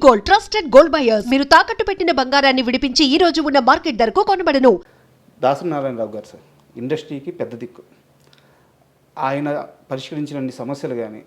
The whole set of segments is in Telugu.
Gold, trusted gold buyers. మీరు తాకట్టు పెట్టిన బంగారాన్ని విడిపించి ఈ రోజు ఉన్న మార్కెట్ ధరకు కొనబడను. దాసరి నారాయణరావు గారు సార్ ఇండస్ట్రీకి పెద్ద దిక్కు. ఆయన పరిష్కరించినన్ని సమస్యలు కానీ,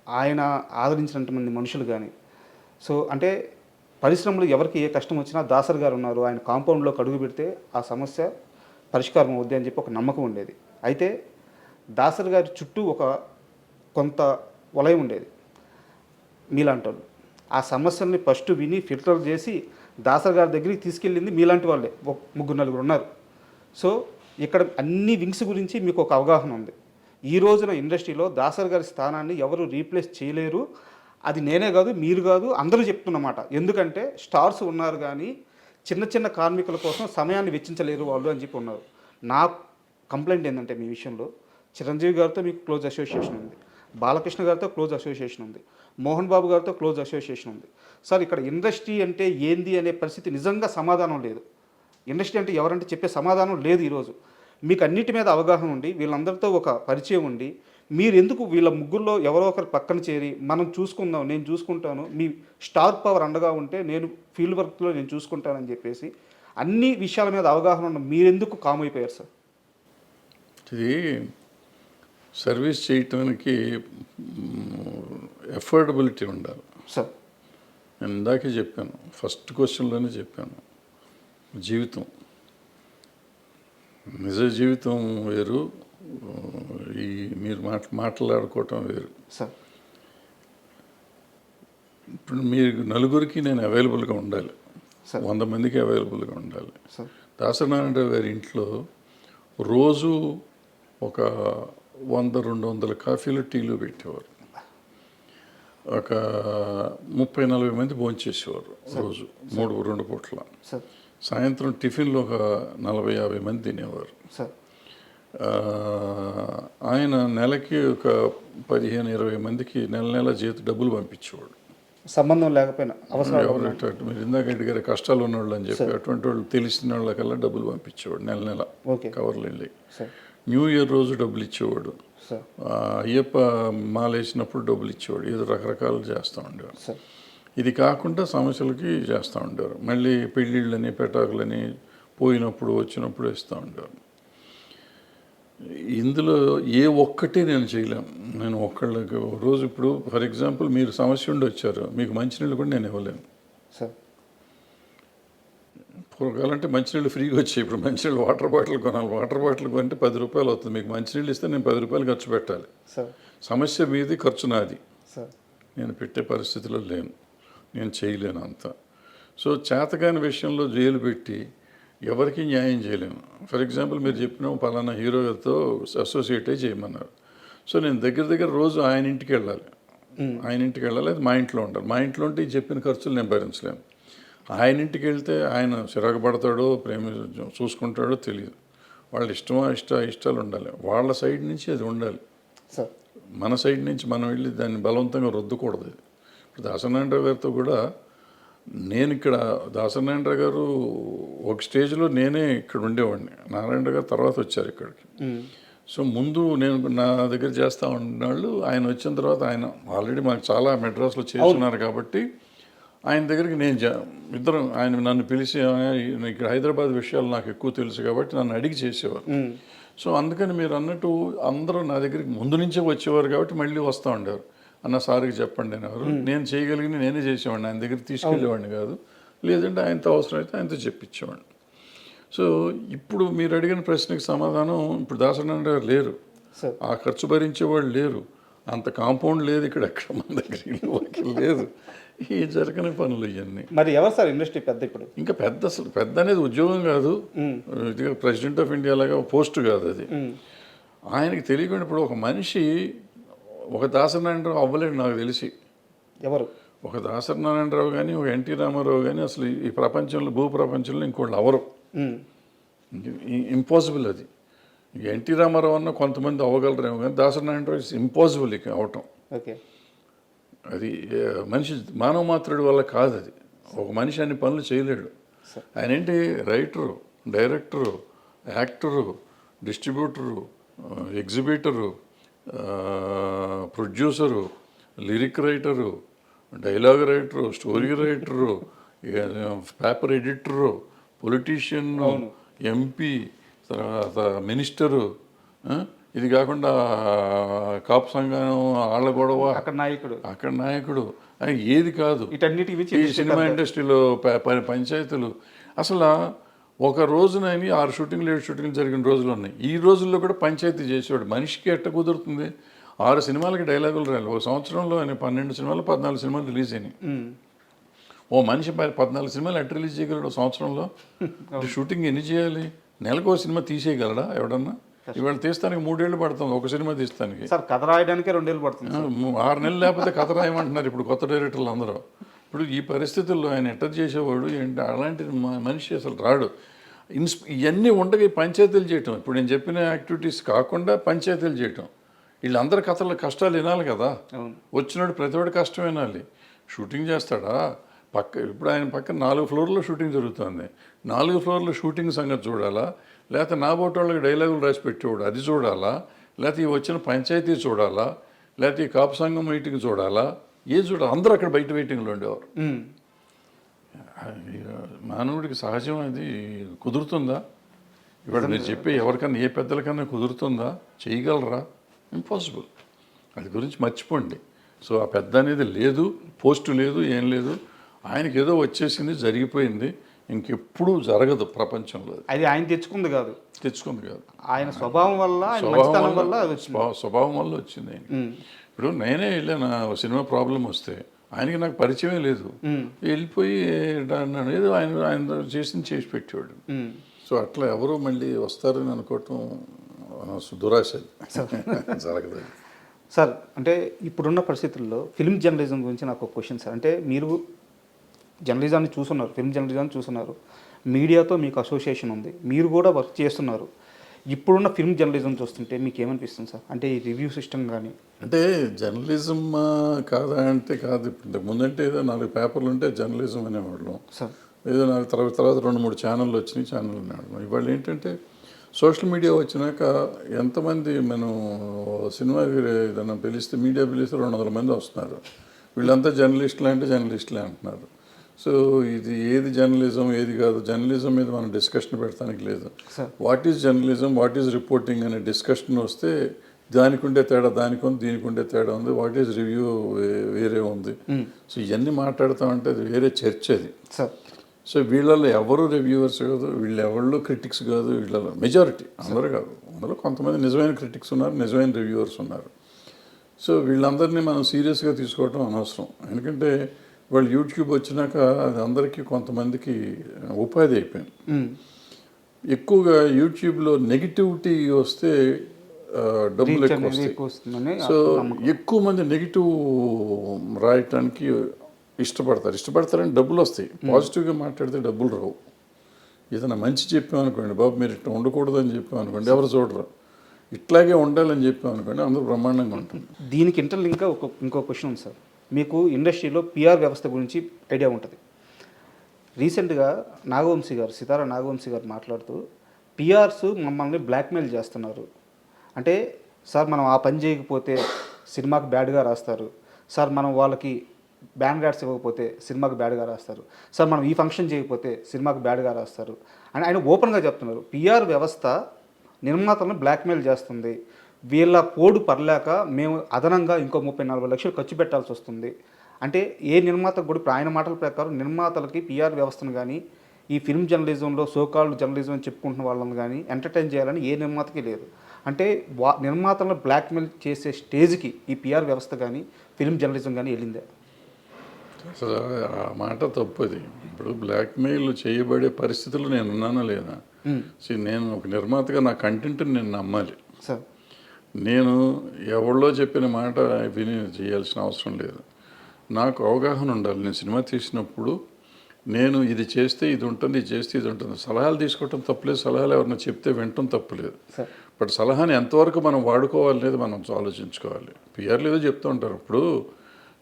ఆయన ఆదరించినటువంటి మనుషులు కానీ, సో అంటే పరిశ్రమలు ఎవరికి ఏ కష్టం వచ్చినా దాసరి గారు ఉన్నారు, ఆయన కాంపౌండ్లోకి అడుగు పెడితే ఆ సమస్య పరిష్కారం అవుద్ది అని చెప్పి ఒక నమ్మకం ఉండేది. అయితే దాసరి గారి చుట్టూ ఒక కొంత వలయం ఉండేది మీలాంటి వాళ్ళు. ఆ సమస్యల్ని ఫస్ట్ విని ఫిల్టర్ చేసి దాసరి గారి దగ్గరికి తీసుకెళ్ళింది మీలాంటి వాళ్ళే, ముగ్గురు నలుగురు ఉన్నారు. సో ఇక్కడ అన్ని వింగ్స్ గురించి మీకు ఒక అవగాహన ఉంది. ఈ రోజున ఇండస్ట్రీలో దాసరి గారి స్థానాన్ని ఎవరు రీప్లేస్ చేయలేరు. అది నేనే కాదు, మీరు కాదు, అందరూ చెప్తున్నమాట. ఎందుకంటే స్టార్స్ ఉన్నారు కానీ చిన్న చిన్న కార్మికుల కోసం సమయాన్ని వెచ్చించలేరు వాళ్ళు అని చెప్పి ఉన్నారు. నా కంప్లైంట్ ఏంటంటే మీ విషయంలో చిరంజీవి గారితో మీకు క్లోజ్ అసోసియేషన్ ఉంది, బాలకృష్ణ గారితో క్లోజ్ అసోసియేషన్ ఉంది, మోహన్ బాబు గారితో క్లోజ్ అసోసియేషన్ ఉంది. సార్ ఇక్కడ ఇండస్ట్రీ అంటే ఏంది అనే పరిస్థితి నిజంగా సమాధానం లేదు. ఇండస్ట్రీ అంటే ఎవరంటే చెప్పే సమాధానం లేదు. ఈరోజు మీకు అన్నిటి మీద అవగాహన ఉండి వీళ్ళందరితో ఒక పరిచయం ఉండి మీరు ఎందుకు వీళ్ళ ముగ్గురులో ఎవరో ఒకరు పక్కన చేరి మనం చూసుకుందాం, నేను చూసుకుంటాను, మీ స్టార్ పవర్ అండగా ఉంటే నేను ఫీల్డ్ వర్క్లో నేను చూసుకుంటానని చెప్పేసి అన్ని విషయాల మీద అవగాహన ఉన్న మీరెందుకు కామ్ అయిపోయారు సార్? ఇది సర్వీస్ చేయటానికి ఎఫోర్డబిలిటీ ఉండాలి సార్. నేను ఇందాకే చెప్పాను, ఫస్ట్ క్వశ్చన్లోనే చెప్పాను, జీవితం నిజ జీవితం వేరు, ఈ మీరు మాట్లాడుకోవటం వేరు సార్. ఇప్పుడు మీరు నలుగురికి నేను అవైలబుల్గా ఉండాలి, 100 మందికి అవైలబుల్గా ఉండాలి. దాసరి నారాయణరావు గారి ఇంట్లో రోజు ఒక 100-200 కాఫీలు టీలు పెట్టేవారు. ఒక 30-40 మంది భోంచేసేవారు రోజు, 2 పూట్ల. సాయంత్రం టిఫిన్లో ఒక 40-50 మంది తినేవారు. ఆయన నెలకి ఒక 15-20 మందికి నెల డబ్బులు పంపించేవాడు, సంబంధం లేకపోయినా అవసరం. మీరు ఇందాక అడిగారు కష్టాలు ఉన్నవాళ్ళు అని చెప్పి, అటువంటి వాళ్ళు తెలిసిన వాళ్ళకల్లా డబ్బులు పంపించేవాడు నెల కవర్లు వెళ్ళి. న్యూ ఇయర్ రోజు డబ్బులు ఇచ్చేవాడు, అయ్యప్ప మాలేసినప్పుడు డబ్బులు ఇచ్చేవాడు, ఏదో రకరకాలు చేస్తూ ఉండేవారు. ఇది కాకుండా సమస్యలకి చేస్తూ ఉండేవారు. మళ్ళీ పెళ్ళిళ్ళని పెటాకులని పోయినప్పుడు వచ్చినప్పుడు ఇస్తూ ఉండేవారు. ఇందులో ఏ ఒక్కటి నేను చేయలేను. నేను ఒక్కళ్ళకి రోజు ఇప్పుడు ఫర్ ఎగ్జాంపుల్ మీరు సమస్య ఉండి వచ్చారు, మీకు మంచినీళ్ళు కూడా నేను ఇవ్వలేను సార్. పూర్వకాలంటే మంచినీళ్ళు ఫ్రీగా వచ్చాయి, ఇప్పుడు మంచినీళ్ళు వాటర్ బాటిల్ కొనాలి. వాటర్ బాటిల్ కొంటే 10 రూపాయలు అవుతుంది, మీకు మంచినీళ్ళు ఇస్తే నేను 10 రూపాయలు ఖర్చు పెట్టాలి. సమస్య మీది, ఖర్చు నాది. నేను పెట్టే పరిస్థితిలో లేను, నేను చేయలేను అంత. సో చేతకాని విషయంలో జైలు పెట్టి ఎవరికి న్యాయం చేయలేను. ఫర్ ఎగ్జాంపుల్ మీరు చెప్పిన పలానా హీరో గారితో అసోసియేట్ అయ్యి చేయమన్నారు. సో నేను దగ్గర రోజు ఆయన ఇంటికి వెళ్ళాలి, అది మా ఇంట్లో ఉండాలి. మా ఇంట్లో ఉంటే చెప్పిన ఖర్చులు నేను భరించలేను. ఆయన ఇంటికి వెళ్తే ఆయన చిరాకు పడతాడో ప్రేమ చూసుకుంటాడో తెలియదు. వాళ్ళ ఇష్టాలు ఉండాలి, వాళ్ళ సైడ్ నుంచి అది ఉండాలి. మన సైడ్ నుంచి మనం వెళ్ళి దాన్ని బలవంతంగా రుద్దకూడదు. ఇప్పుడు దాసరి నారాయణరావు గారితో కూడా నేను ఇక్కడ దాసరి నారాయణరావు గారు ఒక స్టేజ్లో నేనే ఇక్కడ ఉండేవాడిని, నారాయణరావు గారు తర్వాత వచ్చారు ఇక్కడికి. సో ముందు నేను నా దగ్గర చేస్తూ ఉన్నవాళ్ళు ఆయన వచ్చిన తర్వాత ఆయన ఆల్రెడీ మాకు చాలా మెడ్రాస్లో చేస్తున్నారు కాబట్టి ఆయన దగ్గరికి నేను ఇద్దరం ఆయన నన్ను పిలిచి ఇక్కడ హైదరాబాద్ విషయాలు నాకు ఎక్కువ తెలుసు కాబట్టి నన్ను అడిగి చేసేవారు. సో అందుకని మీరు అన్నట్టు అందరూ నా దగ్గరికి ముందు నుంచే వచ్చేవారు కాబట్టి మళ్ళీ వస్తూ ఉండేవారు. అన్న సార్కి చెప్పండి అనేవారు. నేను చేయగలిగిన నేనే చేసేవాడిని, ఆయన దగ్గరికి తీసుకెళ్ళేవాడిని కాదు. లేదంటే ఆయనతో అవసరమైతే ఆయనతో చెప్పించేవాడిని. సో ఇప్పుడు మీరు అడిగిన ప్రశ్నకి సమాధానం, ఇప్పుడు దాసరి నారాయణరావు గారు లేరు, ఆ ఖర్చు భరించేవాళ్ళు లేరు, అంత కాంపౌండ్ లేదు ఇక్కడ, ఎక్కడ మన దగ్గర లేదు, ఈ జరగని పనులు ఇవన్నీ. మరి ఎవరు సార్ ఇండస్ట్రీ పెద్ద? ఇప్పుడు ఇంకా అసలు పెద్ద అనేది ఉద్యోగం కాదు, ఇది ప్రెసిడెంట్ ఆఫ్ ఇండియా లాగా పోస్ట్ కాదు అది. ఆయనకి తెలియకుండా ఇప్పుడు ఒక మనిషి ఒక దాసరి నారాయణరావు అవ్వలేడు నాకు తెలిసి. ఎవరు? ఒక దాసరి నారాయణరావు కానీ, ఒక ఎన్టీ రామారావు కానీ అసలు ఈ ప్రపంచంలో భూప్రపంచంలో ఇంకోళ్ళు అవరు, ఇంపాసిబుల్ అది. ఎన్టీ రామారావు అన్న కొంతమంది అవ్వగలరేమో కానీ దాసరి నారాయణరావు ఇట్స్ ఇంపాసిబుల్ ఇక అవటం. అది మనిషి మానవ మాత్రుడి వల్ల కాదు, అది ఒక మనిషి అన్ని పనులు చేయలేడు. ఆయన ఏంటి writer, director, actor, distributor, exhibitor, producer, lyric writer, dialogue writer, story writer, paper editor, politician, MP, తర్వాత మినిస్టరు, ఇది కాకుండా కాపు సంఘం వాళ్ళ గొడవ, అక్కడ నాయకుడు ఏది కాదు. ఈ సినిమా ఇండస్ట్రీలో పంచాయతీలు అసలు ఒక రోజునని 6 షూటింగ్లు 7 షూటింగ్లు జరిగిన రోజులు ఉన్నాయి. ఈ రోజుల్లో కూడా పంచాయతీ చేసేవాడు. మనిషికి ఎట్ట కుదురుతుంది? 6 సినిమాలకి డైలాగులు రాలి. ఒక సంవత్సరంలో ఆయన 12 సినిమాలు 14 సినిమాలు రిలీజ్ అయినాయి. ఓ మనిషి 14 సినిమాలు ఎట్ట రిలీజ్ చేయగలడు సంవత్సరంలో? షూటింగ్ ఎన్ని చేయాలి? నెలకు ఒక సినిమా తీసేయగలడా ఎవడన్నా? ఇవాళ తీస్తానికి 3 ఏళ్ళు పడుతుంది ఒక సినిమా తీస్తానికి. సార్ కథ రాయడానికి 2 ఏళ్ళు పడుతుంది. 6 నెలలు లేకపోతే కథ రాయమంటున్నారు ఇప్పుడు కొత్త డైరెక్టర్లు అందరూ. ఇప్పుడు ఈ పరిస్థితుల్లో ఆయన ఎట్ట చేసేవాడు ఏంటి? అలాంటి మనిషి అసలు రాడు. ఇవన్నీ ఉండగా పంచాయతీలు చేయటం, ఇప్పుడు నేను చెప్పిన యాక్టివిటీస్ కాకుండా పంచాయతీలు చేయటం. వీళ్ళందరి కష్టాలు వినాలి కదా. వచ్చినాడు ప్రతివాడు కష్టం వినాలి. షూటింగ్ చేస్తాడా? ఇప్పుడు ఆయన పక్కన 4 ఫ్లోర్లో షూటింగ్ జరుగుతుంది. 4 ఫ్లోర్లో షూటింగ్ సంగతి చూడాలా? లేకపోతే నా బోటి వాళ్ళకి డైలాగులు రాసి పెట్టేవాడు అది చూడాలా? లేకపోతే ఈ వచ్చిన పంచాయతీ చూడాలా? లేకపోతే ఈ కాపు సంఘం మీటింగ్ చూడాలా? ఏది చూడాలి? అందరూ అక్కడ బయట వెయిటింగ్లో ఉండేవారు. మానవుడికి సహజం అది కుదురుతుందా? ఇవాళ మీరు చెప్పే ఎవరికన్నా ఏ పెద్దలకన్నా కుదురుతుందా? చేయగలరా? ఇంపాసిబుల్. అది గురించి మర్చిపోండి. సో ఆ పెద్ద అనేది లేదు, పోస్టు లేదు, ఏం లేదు. ఆయనకి ఏదో వచ్చేసింది, జరిగిపోయింది, ఇంకెప్పుడు జరగదు ప్రపంచంలో. అది ఆయన తెచ్చుకుంది కాదు ఆయన స్వభావం వల్ల స్వభావం వల్ల వచ్చింది ఆయన. ఇప్పుడు నేనే వెళ్ళాను సినిమా ప్రాబ్లం వస్తే, ఆయనకి నాకు పరిచయమే లేదు, వెళ్ళిపోయి అన్నాడు ఏదో ఆయన చేసి పెట్టేవాడు. సో అట్లా ఎవరో మళ్ళీ వస్తారని అనుకోవటం దురాశ, జరగదు. సార్ అంటే ఇప్పుడున్న పరిస్థితుల్లో ఫిల్మ్ జర్నలిజం గురించి నాకు ఒక క్వశ్చన్ సార్. అంటే మీరు జర్నలిజాన్ని చూస్తున్నారు, ఫిల్మ్ జర్నలిజాన్ని చూస్తున్నారు, మీడియాతో మీకు అసోసియేషన్ ఉంది, మీరు కూడా వర్క్ చేస్తున్నారు. ఇప్పుడున్న ఫిల్మ్ జర్నలిజం చూస్తుంటే మీకు ఏమనిపిస్తుంది సార్? అంటే ఈ రివ్యూ సిస్టమ్ కానీ అంటే జర్నలిజం కాదా అంటే కాదు. ఇప్పుడు ముందంటే ఏదో 4 పేపర్లు ఉంటే జర్నలిజం అనేవాళ్ళం సార్. ఏదో 4 తర్వాత 2-3 ఛానళ్ళు వచ్చినాయి, ఛానల్ అనేవాళ్ళం. ఇవాళ ఏంటంటే సోషల్ మీడియా వచ్చినాక ఎంతమంది మనం సినిమా ఏదైనా పిలిస్తే, మీడియా పిలిస్తే 200 మంది వస్తున్నారు. వీళ్ళంతా జర్నలిస్టులే అంటే జర్నలిస్టులే అంటున్నారు. సో ఇది ఏది జర్నలిజం ఏది కాదు, జర్నలిజం మీద మనం డిస్కషన్ పెడతానికి లేదు. What is journalism, what is reporting అనే డిస్కషన్ వస్తే దానికి ఉండే తేడా దానికి ఉంది, దీనికి ఉండే తేడా ఉంది, వాట్ ఈజ్ రివ్యూ వేరే ఉంది. సో ఇవన్నీ మాట్లాడతామంటే అది వేరే చర్చ అది. సో వీళ్ళల్లో ఎవరు రివ్యూవర్స్ కాదు, వీళ్ళు ఎవరు క్రిటిక్స్ కాదు, వీళ్ళలో మెజారిటీ అందరూ కాదు, అందులో కొంతమంది నిజమైన క్రిటిక్స్ ఉన్నారు, నిజమైన రివ్యూవర్స్ ఉన్నారు. సో వీళ్ళందరినీ మనం సీరియస్గా తీసుకోవటం అనవసరం. ఎందుకంటే వాళ్ళు యూట్యూబ్ వచ్చినాక అది అందరికీ కొంతమందికి ఉపాధి అయిపోయింది. ఎక్కువగా యూట్యూబ్లో నెగిటివిటీ వస్తే డబ్బులు ఎక్కువ వస్తాయి. సో ఎక్కువ మంది నెగిటివ్ రాయటానికి ఇష్టపడతారని డబ్బులు వస్తాయి. పాజిటివ్గా మాట్లాడితే డబ్బులు రావు. ఏదైనా మంచి చెప్పామనుకోండి, బాబు మీరు ఇట్లా ఉండకూడదు అని చెప్పామనుకోండి, ఎవరు చూడరు. ఇట్లాగే ఉండాలని చెప్పామనుకోండి, అందరూ బ్రహ్మాండంగా ఉంటుంది. దీనికి ఇంటర్లింక్గా ఇంకో క్వశ్చన్ ఉంది సార్. మీకు ఇండస్ట్రీలో పిఆర్ వ్యవస్థ గురించి ఐడియా ఉంటుంది. రీసెంట్గా సితారా నాగవంశీ గారు మాట్లాడుతూ పిఆర్స్ మమ్మల్ని బ్లాక్మెయిల్ చేస్తున్నారు. అంటే సార్ మనం ఆ పని చేయకపోతే సినిమాకి బ్యాడ్గా రాస్తారు, సార్ మనం వాళ్ళకి బ్యాన్ యాడ్స్ ఇవ్వకపోతే సినిమాకి బ్యాడ్గా రాస్తారు, సార్ మనం ఈ ఫంక్షన్ చేయకపోతే సినిమాకి బ్యాడ్గా రాస్తారు అని ఆయన ఓపెన్గా చెప్తున్నారు. పిఆర్ వ్యవస్థ నిర్మాతలను బ్లాక్మెయిల్ చేస్తుంది, వీళ్ళ పోడు పర్లేక మేము అదనంగా ఇంకో 30-40 లక్షలు ఖర్చు పెట్టాల్సి వస్తుంది. అంటే ఏ నిర్మాతకు కూడా ఇప్పుడు ఆయన మాటల ప్రకారం నిర్మాతలకి పిఆర్ వ్యవస్థను కానీ ఈ ఫిల్మ్ జర్నలిజంలో సోకాల్డ్ జర్నలిజం అని చెప్పుకుంటున్న వాళ్ళని కానీ ఎంటర్టైన్ చేయాలని ఏ నిర్మాతకి లేదు. అంటే నిర్మాతలను బ్లాక్మెయిల్ చేసే స్టేజ్కి ఈ పిఆర్ వ్యవస్థ కానీ ఫిల్మ్ జర్నలిజం కానీ వెళ్ళిందే? అసలు ఆ మాట తప్పది. ఇప్పుడు బ్లాక్మెయిల్ చేయబడే పరిస్థితులు నేను ఉన్నానా లేదా? నేను ఒక నిర్మాతగా నా కంటెంట్ని నేను నమ్మాలి సార్. నేను ఎవరిలో చెప్పిన మాట విని చేయాల్సిన అవసరం లేదు. నాకు అవగాహన ఉండాలి. నేను సినిమా తీసినప్పుడు నేను ఇది చేస్తే ఇది ఉంటుంది, ఇది చేస్తే ఇది ఉంటుంది. సలహాలు తీసుకోవటం తప్పులేదు, సలహాలు ఎవరైనా చెప్తే వినటం తప్పులేదు. బట్ సలహాని ఎంతవరకు మనం వాడుకోవాలి అనేది మనం ఆలోచించుకోవాలి. పిఆర్లు ఏదో చెప్తూ ఉంటారు. ఇప్పుడు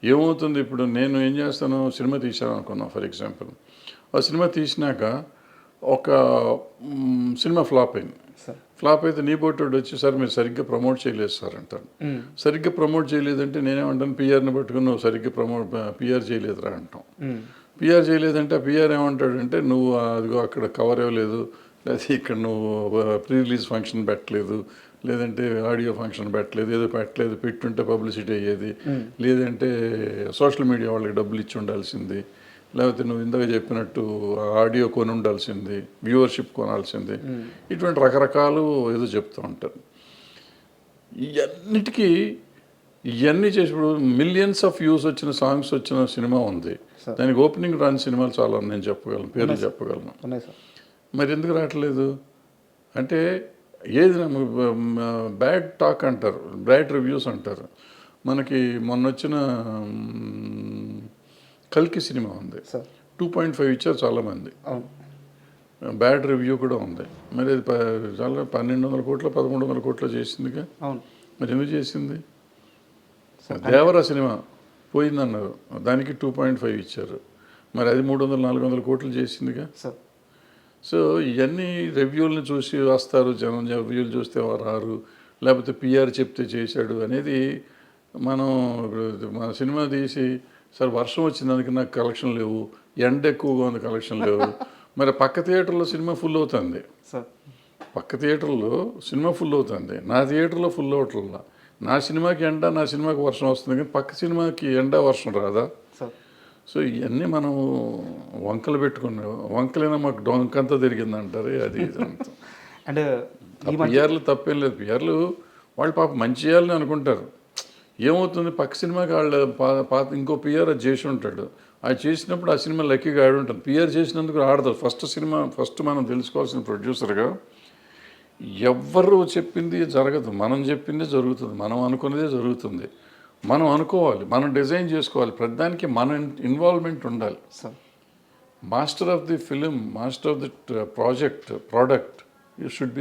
ఏమవుతుంది, ఇప్పుడు నేను ఏం చేస్తాను, సినిమా తీశాను అనుకున్నాను ఫర్ ఎగ్జాంపుల్. ఆ సినిమా తీసినాక ఒక సినిమా ఫ్లాప్ అయింది. ఫ్లాప్ అయితే నీ బోటోడు వచ్చి సార్ మీరు సరిగ్గా ప్రమోట్ చేయలేదు సార్ అంటాను. సరిగ్గా ప్రమోట్ చేయలేదంటే నేనేమంటాను, పిఆర్ని పట్టుకుని నువ్వు సరిగ్గా పిఆర్ చేయలేదురా అంటాం. పిఆర్ చేయలేదంటే ఆ పిఆర్ ఏమంటాడంటే నువ్వు అదిగో అక్కడ కవర్ ఇవ్వలేదు, లేదా ఇక్కడ నువ్వు ప్రీ రిలీజ్ ఫంక్షన్ పెట్టలేదు, లేదంటే ఆడియో ఫంక్షన్ పెట్టలేదు, ఏదో పెట్టలేదు, పెట్టుంటే పబ్లిసిటీ అయ్యేది, లేదంటే సోషల్ మీడియా వాళ్ళకి డబ్బులు ఇచ్చి ఉండాల్సింది, లేకపోతే నువ్వు ఇందాక చెప్పినట్టు ఆడియో కొని ఉండాల్సింది, వ్యూవర్షిప్ కొనాల్సింది, ఇటువంటి రకరకాలు ఏదో చెప్తూ ఉంటారు. ఇవన్నీ చేసినప్పుడు మిలియన్స్ ఆఫ్ వ్యూస్ వచ్చిన సాంగ్స్ వచ్చిన సినిమా ఉంది, దానికి ఓపెనింగ్ రాని సినిమాలు చాలా నేను చెప్పగలను, పేర్లు చెప్పగలను. మరి ఎందుకు రావట్లేదు అంటే ఏది బ్యాడ్ టాక్ అంటారు, బ్యాడ్ రివ్యూస్ అంటారు. మనకి మొన్న వచ్చిన కల్కి సినిమా ఉంది, 2.5 ఇచ్చారు చాలామంది, బ్యాడ్ రివ్యూ కూడా ఉంది. మరి అది చాలా 1200 కోట్లు 1300 కోట్లు చేసిందిగా. మరి ఎందుకు చేసింది? దేవరా సినిమా పోయిందన్నారు, దానికి 2.5 ఇచ్చారు, మరి అది 300-400 కోట్లు చేసిందిగా. సో ఇవన్నీ రివ్యూలను చూసి వస్తారు జనం, రివ్యూలు చూస్తే రారు, లేకపోతే పిఆర్ చెప్తే చేశాడు అనేది. మనం మన సినిమా తీసి సార్ వర్షం వచ్చినందుకు నాకు కలెక్షన్ లేవు, ఎండ ఎక్కువగా ఉంది కలెక్షన్ లేవు, మరి పక్క థియేటర్లో సినిమా ఫుల్ అవుతుంది, పక్క థియేటర్లో సినిమా ఫుల్ అవుతుంది, నా థియేటర్లో ఫుల్ అవట్లా. నా సినిమాకి ఎండ, నా సినిమాకి వర్షం వస్తుంది, కానీ పక్క సినిమాకి ఎండ వర్షం రాదా? సో ఇవన్నీ మనం వంకలు పెట్టుకున్నాం, వంకలైనా మాకు డొంకంతా తిరిగింది అంటారు. అది ఇదంతా అంటే పిఆర్లు తప్పేం లేదు, పిఆర్లు వాళ్ళు పాప మంచి చేయాలని అనుకుంటారు. ఏమవుతుంది, పక్క సినిమాకి వాళ్ళు పాత ఇంకో పిఆర్ అది చేసి ఉంటాడు, అది చేసినప్పుడు ఆ సినిమా లక్కీగా ఆడి ఉంటుంది. పిఆర్ చేసినందుకు ఆడతారు. ఫస్ట్ మనం తెలుసుకోవాల్సిన ప్రొడ్యూసర్గా ఎవ్వరు చెప్పింది జరగదు, మనం చెప్పిందే జరుగుతుంది, మనం అనుకున్నదే జరుగుతుంది. మనం అనుకోవాలి, మనం డిజైన్ చేసుకోవాలి, ప్రతిదానికి మన ఇన్వాల్వ్మెంట్ ఉండాలి. Master of the film, master of the product you should be